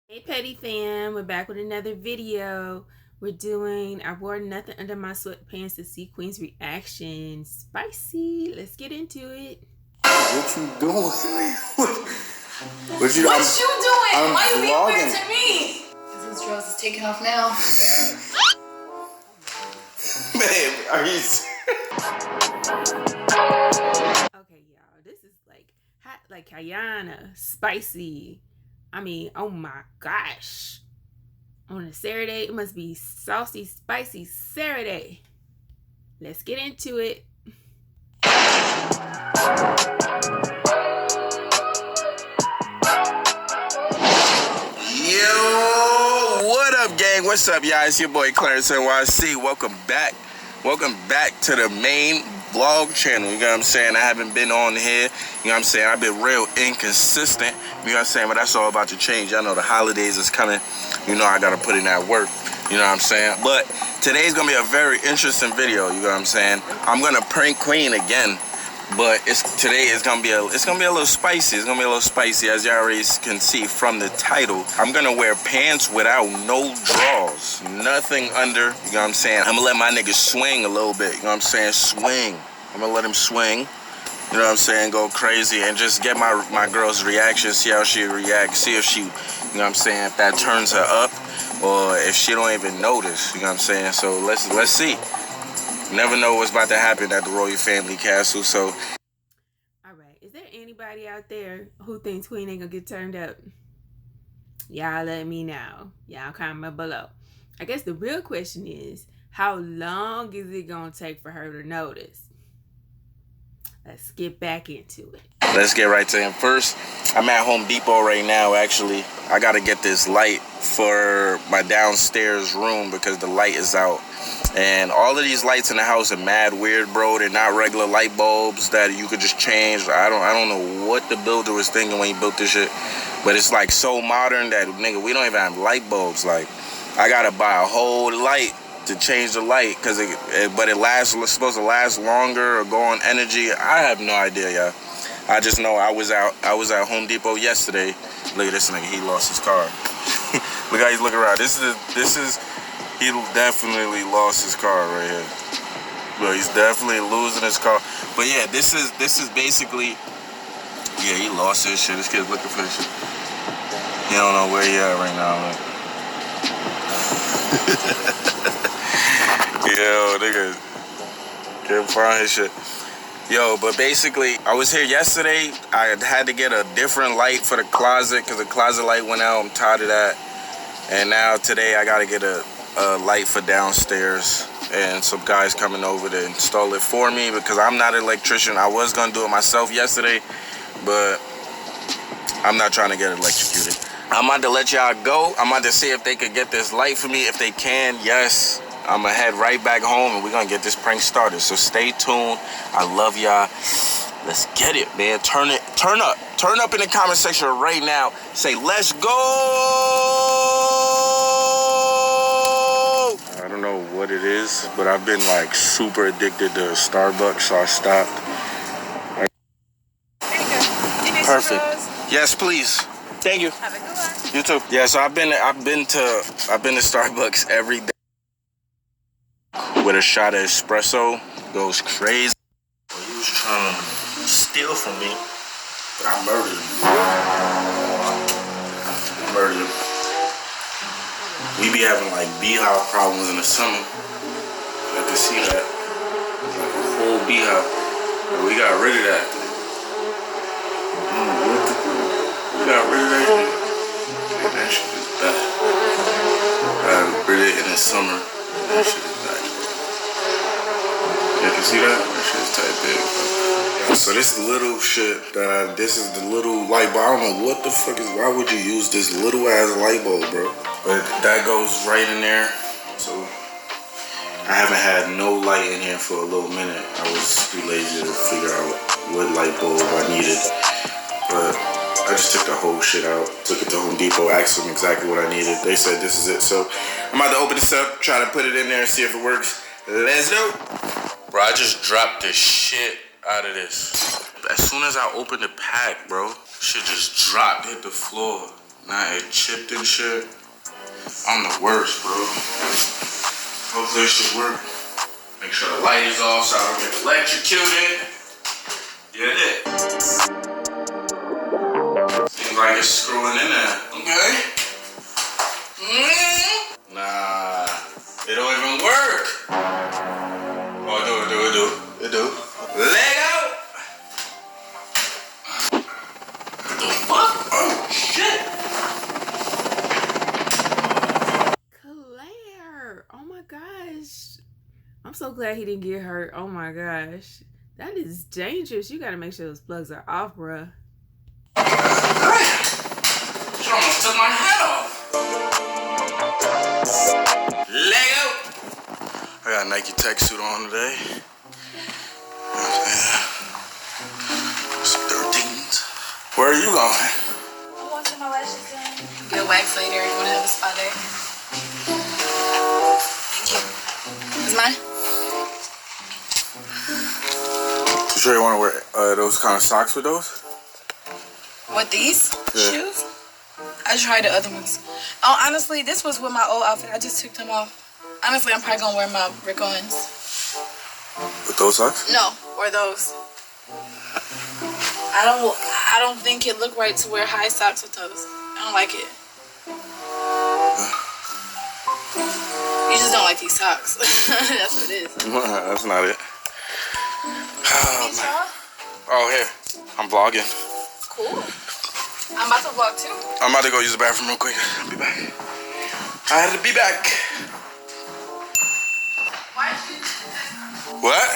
Hey Petty fam, we're back with another video. We're doing I wore nothing under my sweatpants to see Queen's reaction. Spicy. Let's get into it. What you doing? What you doing? Why you being weird to me? Because his dress is taking off now. Man, are you Okay, y'all. This is like hot like Kayana. Spicy. I mean, oh my gosh. On a Saturday, it must be saucy, spicy Saturday. Let's get into it. Yo, what up, gang? What's up, y'all? It's your boy Clarence NYC. Welcome back. Welcome back to the main vlog channel. You know what I'm saying? I haven't been on here. You know what I'm saying? I've been real inconsistent. You know what I'm saying? But that's all about to change. I know the holidays is coming. You know I gotta put in that work. You know what I'm saying? But today's gonna be a very interesting video. You know what I'm saying? I'm gonna prank Queen again. But today is gonna be a little spicy. It's gonna be a little spicy, as y'all already can see from the title. I'm gonna wear pants without no drawers, nothing under. You know what I'm saying? I'm gonna let my niggas swing a little bit. You know what I'm saying? Swing. I'm gonna let him swing. You know what I'm saying? Go crazy and just get my girl's reaction. See how she reacts. See if she, you know what I'm saying? If that turns her up, or if she don't even notice. You know what I'm saying? So let's see. Never know what's about to happen at the royal family castle. So, all right, is there anybody out there who thinks Queen ain't gonna get turned up? Y'all let me know. Y'all comment below. I guess the real question is, how long is it gonna take for her to notice? Let's get back into it. Let's get right to him. First, I'm at Home Depot right now, actually. I gotta get this light for my downstairs room because the light is out. And all of these lights in the house are mad weird, bro. They're not regular light bulbs that you could just change. I don't know what the builder was thinking when he built this shit. But it's like so modern that, nigga, we don't even have light bulbs. Like, I gotta buy a whole light to change the light, cause it's supposed to last longer or go on energy. I have no idea, y'all. I just know I was at Home Depot yesterday. Look at this nigga, he lost his car. Look how he's looking around. He definitely lost his car right here. Bro, he's definitely losing his car. But yeah, this is basically, yeah, he lost his shit. This kid's looking for his shit. He don't know where he at right now, man. Yo, nigga, can't find his shit. Yo, but basically, I was here yesterday. I had to get a different light for the closet because the closet light went out. I'm tired of that. And now today I gotta get a light for downstairs, and some guys coming over to install it for me because I'm not an electrician. I was gonna do it myself yesterday, but I'm not trying to get electrocuted. I'm about to let y'all go. I'm about to see if they could get this light for me. If they can, yes, I'm gonna head right back home and we're gonna get this prank started. So stay tuned. I love y'all. Let's get it, man. Turn up in the comment section right now. Say, let's go. I don't know what it is, but I've been like super addicted to Starbucks, so I stopped. There you go. Perfect. Yes, please. Thank you. Have a good one. You too. Yeah, so I've been to Starbucks every day with a shot of espresso. Goes crazy. He was trying to steal from me, but I murdered him. We be having like beehive problems in the summer. I can see that. Like a whole beehive. But we got rid of that. We got rid of that shit. Man, that shit is bad. I got rid of it in the summer. That shit is bad. You can see that? That shit is tight big. So this little shit this is the little light bulb. I don't know what the fuck is, why would you use this little ass light bulb, bro? But that goes right in there. So I haven't had no light in here for a little minute. I was too lazy to figure out what light bulb I needed. But I just took the whole shit out, took it to Home Depot, asked them exactly what I needed. They said this is it. So I'm about to open this up, try to put it in there and see if it works. Let's go. Bro, I just dropped the shit out of this. As soon as I opened the pack, bro, shit just dropped, hit the floor. Now it chipped and shit. I'm the worst, bro. Hopefully this should work. Make sure the light is off so I don't get electrocuted. Get it? Seems like it's screwing in there. Okay. Nah, it don't even work. Oh, it do. Leg out. What the fuck? Oh, shit. Claire. Oh my gosh. I'm so glad he didn't get hurt. Oh my gosh. That is dangerous. You gotta make sure those plugs are off, bruh. She almost took my hat off. Leg out. I got a Nike tech suit on today. Some 13s. Where are you going? I'm washing my lashes done. Get a wax later. You want to have a spa day? Thank you. Is mine? You sure you want to wear those kind of socks with those? What, these shoes? I tried the other ones. Oh, honestly, this was with my old outfit. I just took them off. Honestly, I'm probably gonna wear my Rick-Owens. With those socks? No, or those. I don't think it looked right to wear high socks with those. I don't like it. You just don't like these socks. That's what it is. That's not it. Oh, here. I'm vlogging. Cool. I'm about to vlog too. I'm about to go use the bathroom real quick. I'll be back. I had to be back. Why did you What?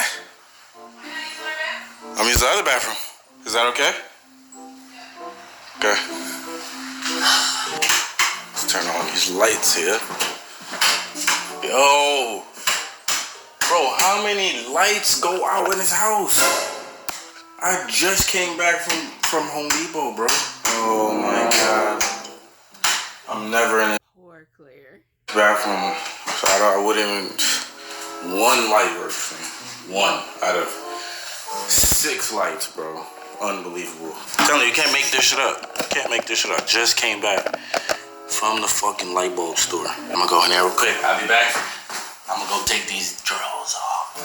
You're not using my bathroom? I'm using the other bathroom. Is that okay? Okay. Let's turn on these lights here. Yo. Bro, how many lights go out in this house? I just came back from Home Depot, bro. Oh my God. I'm never in Poor Claire. the bathroom. So I wouldn't even... One light works for me. One out of 6 lights, bro. Unbelievable. I'm telling you, you can't make this shit up. You can't make this shit up. Just came back from the fucking light bulb store. I'm gonna go in there real quick. I'll be back. I'm gonna go take these drawers off.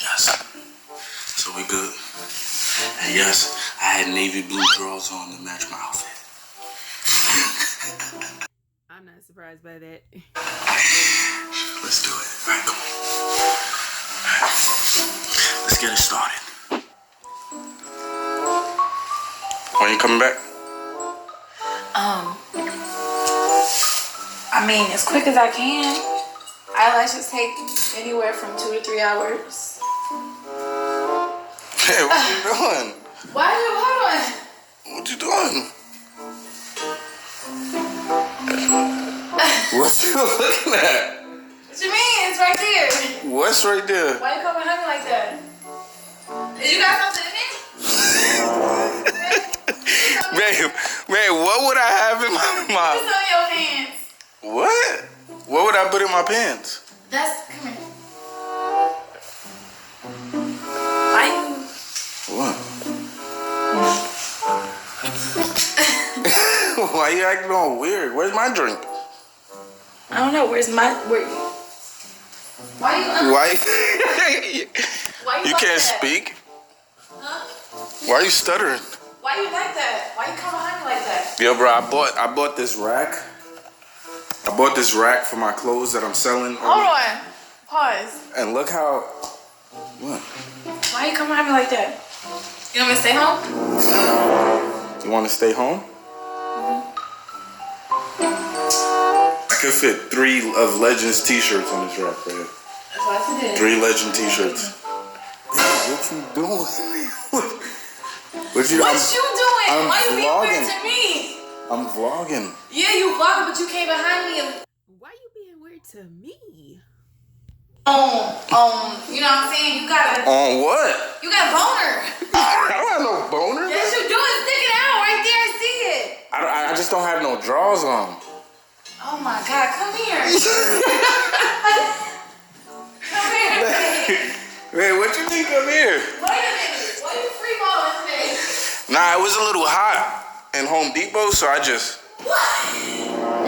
Yes. So we good. And yes, I had navy blue drawers on to match my outfit. I'm not surprised by that. Let's do it. All right, come on. All right. Let's get it started. When you coming back? I mean, as quick as I can. Eyelashes take anywhere from 2 to 3 hours. Hey, what you doing? Why are you, hold on. What you doing? What you looking at? What you mean? It's right there. What's right there? Why you coming behind me like that? Did you got something in it? Babe, what would I have in my Put some in your pants. What? What would I put in my pants? That's, come here. Why you? What? Why you acting all weird? Where's my drink? I don't know. Where's my? Why you? Why? Why you You like can't that? speak. Huh? Why are you stuttering? Why you like that? Why you come behind me like that? Yo, bro, I bought this rack. I bought this rack for my clothes that I'm selling. Hold on. Pause. And look how. What? Why you come behind me like that? You want me to stay home? You want to stay home? I could fit 3 of Legends t-shirts on this rack right here. That's what I did. 3 Legend t-shirts. What you doing? What you doing? I'm Why you being vlogging. weird to me? I'm vlogging. Yeah, you vlogging, but you came behind me and Why you being weird to me? you know what I'm saying? You got a what? You got a boner. I don't have no boner. Yes, you do. It's sticking out right there. I see it. I just don't have no drawers on. Oh my God, come here. Come here. Man, what you think of here? Wait a minute. Why you free balling today? Nah, it was a little hot in Home Depot, so I just... What?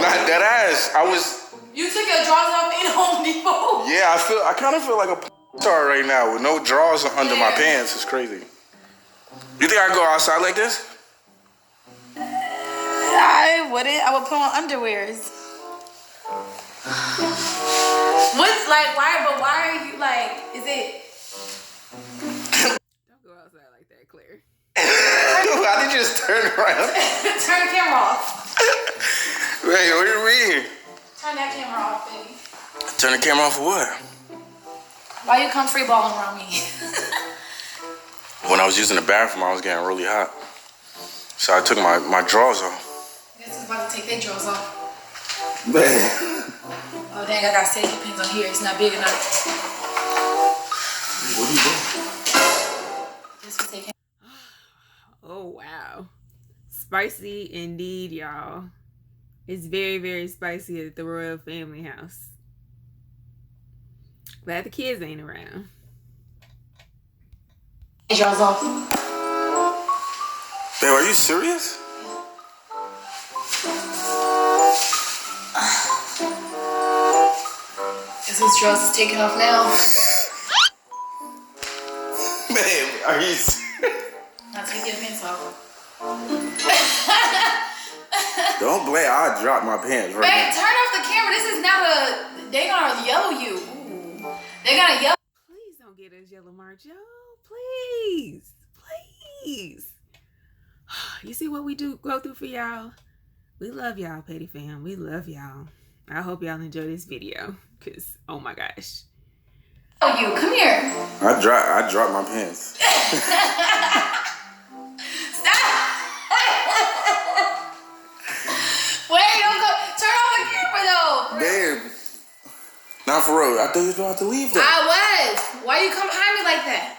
Not that ass. I was... You took your drawers off in Home Depot? Yeah, I kind of feel like a star right now with no drawers under my pants. It's crazy. You think I could go outside like this? I wouldn't. I would put on underwears. What's like, why are you like, is it? Don't go outside like that, Claire. Why did you just turn around? Turn the camera off. Wait, what do you mean? Turn that camera off, baby. Turn the camera off for what? Why you come free balling around me? When I was using the bathroom, I was getting really hot. So I took my drawers off. I guess who's about to take their drawers off? Man. Oh dang, I got safety pins on here. It's not big enough. What are you doing? This was taking. Oh, wow. Spicy indeed, y'all. It's very, very spicy at the royal family house. Glad the kids ain't around. Drawers off. Babe, are you serious? Guess whose drawers is taking off now? Babe, are you serious? Now take your pants off. Don't blame. I dropped my pants right Babe, now. turn off the camera. This is not a. They gonna yellow you. Ooh. They gonna yellow. Please don't get us yellow march, y'all. Please. Please. You see what we go through for y'all? We love y'all, Petty Fam. We love y'all. I hope y'all enjoy this video. Because, oh my gosh. Oh, you. Come here. I dropped my pants. Wait, don't go. Turn off the camera though. Babe. Not for real. I thought you was going to have to leave that. I was. Why you come behind me like that?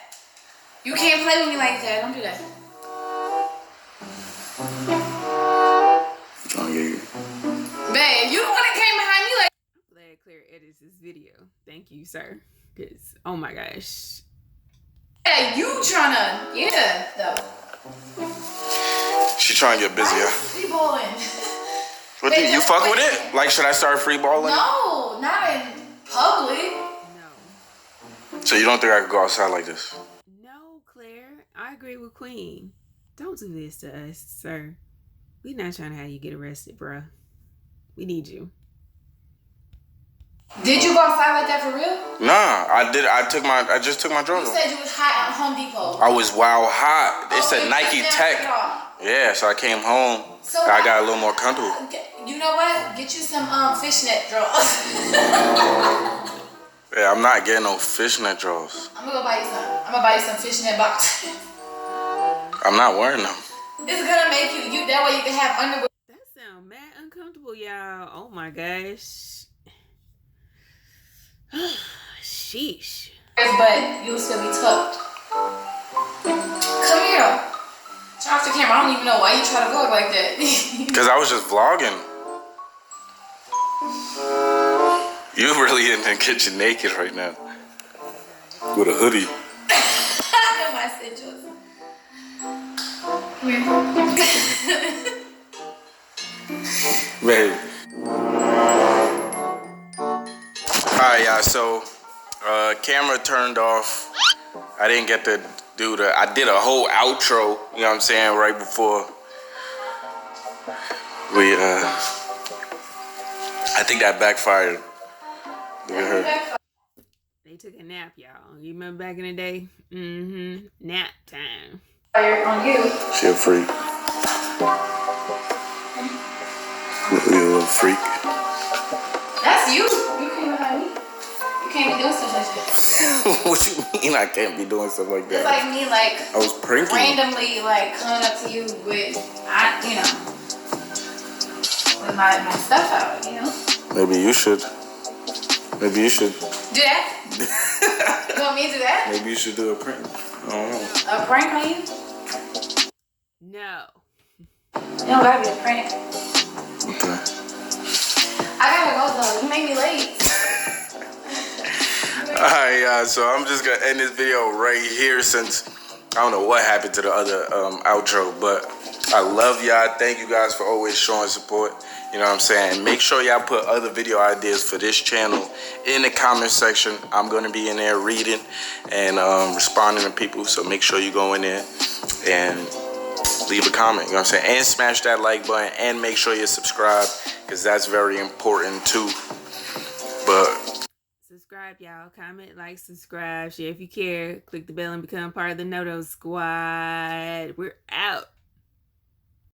You can't play with me like that. Don't do that. I'm trying to get you. Babe, you the one that came behind me like. I'm glad Claire edits this video. Thank you, sir. Because, oh my gosh. Yeah, you tryna. Yeah, though. She trying to get busy, yeah. Free balling. What you fuck with it? Like, should I start free balling? No, not in public. No. So you don't think I could go outside like this? No, Claire. I agree with Queen. Don't do this to us, sir. We not trying to have you get arrested, bruh. We need you. Did you go outside like that for real? Nah, I just took my drawers You off. said you was hot at Home Depot. I was wild hot. They said you Nike took Tech. that off. Yeah, so I came home. So I got a little more comfortable. You know what? Get you some fishnet drawers. Yeah, I'm not getting no fishnet drawers. I'm gonna go buy you some. I'm gonna buy you some fishnet boxes. I'm not wearing them. It's gonna make you that way you can have underwear. That sound mad uncomfortable, y'all. Oh my gosh. Sheesh. But you'll still be tucked. Come here. Turn off the camera. I don't even know why you try to vlog like that. Because I was just vlogging. You really in the kitchen naked right now. With a hoodie. My essentials. Come here. Babe. Alright, y'all, so camera turned off. I didn't get to do I did a whole outro, you know what I'm saying, right before we I think that backfired. Look at her. They took a nap, y'all. You remember back in the day? Mm-hmm. Nap time. On you. She a freak. You a little freak. That's you. You came behind me. You can't be doing stuff like that. What you mean I can't be doing stuff like It's that? like me, like I was pranking. randomly, like coming up to you with, with my stuff out, you know. Maybe you should. Maybe you should. Do that? You want me to do that? Maybe you should do a prank. I don't know. A prank on you? No. It don't gotta be a prank. Okay. I gotta go though. You make me late. Alright, y'all, so I'm just gonna end this video right here since I don't know what happened to the other outro, but I love y'all. Thank you guys for always showing support. You know what I'm saying? Make sure y'all put other video ideas for this channel in the comment section. I'm gonna be in there reading and responding to people, so make sure you go in there and leave a comment, you know what I'm saying? And smash that like button and make sure you're subscribed, because that's very important too. But subscribe, y'all. Comment, like, subscribe, share if you care. Click the bell and become part of the Noto Squad. We're out.